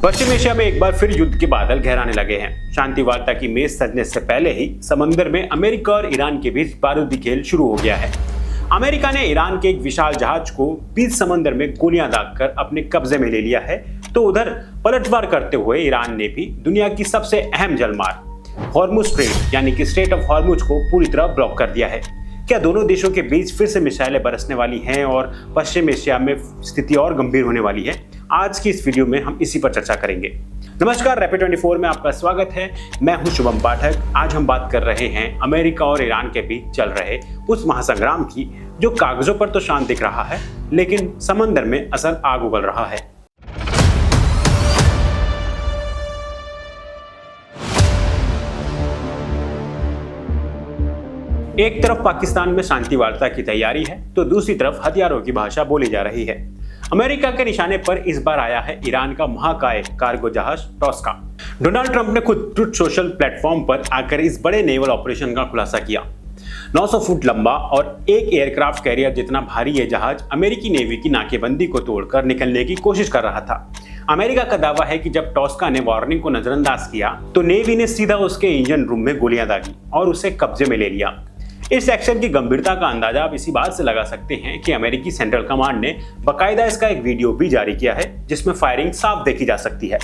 पश्चिम Asia में एक बार फिर युद्ध के बादल गहराने लगे हैं। शांति वार्ता की मेज सजने से पहले ही समंदर में अमेरिका और ईरान के बीच बारूदी खेल शुरू हो गया है। अमेरिका ने ईरान के एक विशाल जहाज को बीच समंदर में गोलियां दागकर अपने कब्जे में ले लिया है, तो उधर पलटवार करते हुए ईरान ने भी दुनिया की सबसे अहम जलमार्ग हॉर्मुज स्ट्रेट यानी कि स्ट्रेट ऑफ हॉर्मुज को पूरी तरह ब्लॉक कर दिया है। क्या दोनों देशों के बीच फिर से मिसाइलें बरसने वाली हैं और पश्चिम एशिया में स्थिति और गंभीर होने वाली है? आज की इस वीडियो में हम इसी पर चर्चा करेंगे। नमस्कार, रैपिड 24 में आपका स्वागत है। मैं हूं शुभम पाठक। आज हम बात कर रहे हैं अमेरिका और ईरान के बीच चल रहे उस महासंग्राम की जो कागजों पर तो शांत दिख रहा है, लेकिन समंदर में असल आग उगल रहा है। एक तरफ पाकिस्तान में शांति वार्ता की तैयारी है, तो दूसरी तरफ हथियारों की भाषा बोली जा रही है। अमेरिका के निशाने पर इस बार आया है ईरान का महाकाय कार्गो जहाज टॉस्का। डोनाल्ड ट्रंप ने खुद ट्रुथ सोशल प्लेटफॉर्म पर आकर इस बड़े नेवल ऑपरेशन का खुलासा किया। 900 फुट लंबा और एक एयरक्राफ्ट कैरियर जितना भारी यह जहाज अमेरिकी नेवी की नाकेबंदी को तोड़कर निकलने की कोशिश कर रहा था। अमेरिका का दावा है कि जब टॉस्का ने वार्निंग को नजरअंदाज किया तो नेवी ने सीधा उसके इंजन रूम में गोलियां दागी और उसे कब्जे में ले लिया। इस एक्शन की गंभीरता का अंदाजा आप इसी बात से लगा सकते हैं कि अमेरिकी सेंट्रल कमांड ने बाकायदा इसका एक वीडियो भी जारी किया है, जिसमें फायरिंग साफ देखी जा सकती है।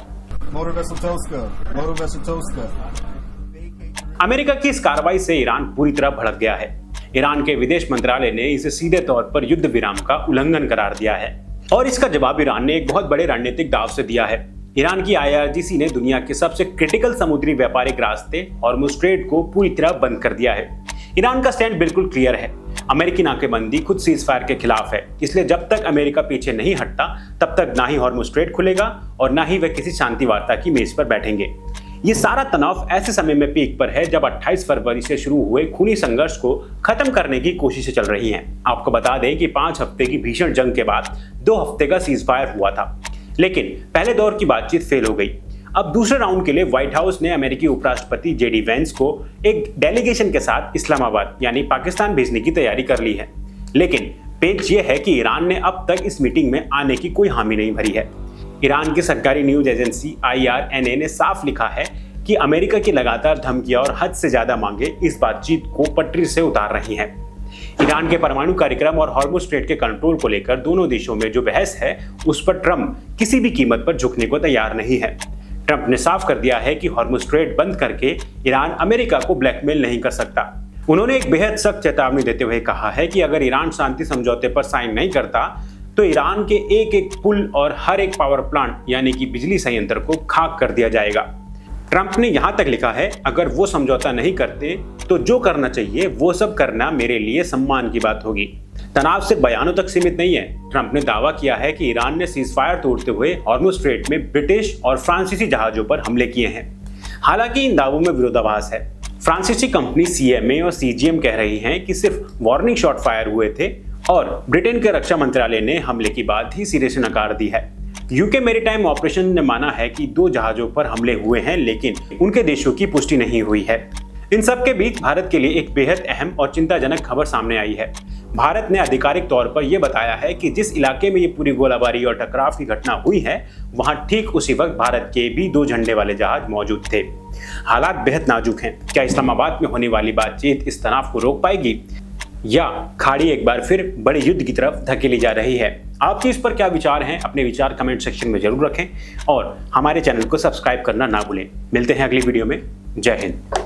अमेरिका की इस कार्रवाई से ईरान पूरी तरह भड़क गया है। ईरान के विदेश मंत्रालय ने इसे सीधे तौर पर युद्ध विराम का उल्लंघन करार दिया है और इसका जवाब ईरान ने एक बहुत बड़े रणनीतिक दाव से दिया है। ईरान की IRGC ने दुनिया के सबसे क्रिटिकल समुद्री व्यापारिक रास्ते हॉर्मुज स्ट्रेट को पूरी तरह बंद कर दिया है। ईरान का स्टैंड बिल्कुल क्लियर है। अमेरिकी नाकेबंदी खुद सीजफायर के खिलाफ है, इसलिए जब तक अमेरिका पीछे नहीं हटता तब तक ना ही हॉर्मुज स्ट्रेट खुलेगा और ना ही वे किसी शांति वार्ता की मेज पर बैठेंगे। ये सारा तनाव ऐसे समय में पीक पर है जब 28 फरवरी से शुरू हुए खूनी संघर्ष को खत्म करने की कोशिशें चल रही हैं। आपको बता दें कि 5 हफ्ते की भीषण जंग के बाद 2 हफ्ते का सीजफायर हुआ था, लेकिन पहले दौर की बातचीत फेल हो गई। अब दूसरे राउंड के लिए व्हाइट हाउस ने अमेरिकी उपराष्ट्रपति JD वेंस को एक डेलीगेशन के साथ इस्लामाबाद यानी पाकिस्तान भेजने की तैयारी कर ली है, लेकिन पेच ये है कि ईरान ने अब तक इस मीटिंग में आने की कोई हामी नहीं भरी है। ईरान की सरकारी न्यूज एजेंसी IRNA ने साफ लिखा है कि अमेरिका की लगातार धमकियां और हद से ज्यादा मांगे इस बातचीत को पटरी से उतार रही हैं। ईरान के परमाणु कार्यक्रम और हॉर्मुज स्ट्रेट के कंट्रोल को लेकर दोनों देशों में जो बहस है, उस पर ट्रंप किसी भी कीमत पर झुकने को तैयार नहीं है। ट्रंप ने साफ कर दिया है कि हॉर्मुज स्ट्रेट बंद करके ईरान अमेरिका को ब्लैकमेल नहीं कर सकता। उन्होंने एक बेहद सख्त चेतावनी देते हुए कहा है कि अगर ईरान शांति समझौते पर साइन नहीं करता तो ईरान के एक एक पुल और हर एक पावर प्लांट यानी कि बिजली संयंत्र को खाक कर दिया जाएगा। ट्रंप ने यहां तक लिखा है, अगर वो समझौता नहीं करते तो जो करना चाहिए वो सब करना मेरे लिए सम्मान की बात होगी। तनाव सिर्फ बयानों तक सीमित नहीं है। ट्रंप ने दावा किया है कि ईरान ने सीजफायर तोड़ते हुए हॉर्मुज स्ट्रेट में ब्रिटिश और फ्रांसीसी जहाजों पर हमले किए हैं। हालांकि इन दावों में विरोधाभास है। फ्रांसीसी कंपनी CMA और CGM कह रही हैं कि सिर्फ वार्निंग शॉट फायर हुए थे और ब्रिटेन के रक्षा मंत्रालय ने हमले की बात ही सिरे से नकार दी है। UK मैरीटाइम ऑपरेशन ने माना है कि 2 जहाजों पर हमले हुए हैं, लेकिन उनके देशों की पुष्टि नहीं हुई है। इन सब के बीच भारत के लिए एक बेहद अहम और चिंताजनक खबर सामने आई है। भारत ने आधिकारिक तौर पर यह बताया है कि जिस इलाके में ये पूरी गोलाबारी और टकराव की घटना हुई है, वहां ठीक उसी वक्त भारत के भी 2 झंडे वाले जहाज मौजूद थे। हालात बेहद नाजुक हैं। क्या इस्लामाबाद में होने वाली बातचीत इस तनाव को रोक पाएगी या खाड़ी एक बार फिर बड़े युद्ध की तरफ धकेली जा रही है? आपके इस पर क्या विचार हैं? अपने विचार कमेंट सेक्शन में जरूर रखें और हमारे चैनल को सब्सक्राइब करना ना भूलें। मिलते हैं अगली वीडियो में। जय हिंद।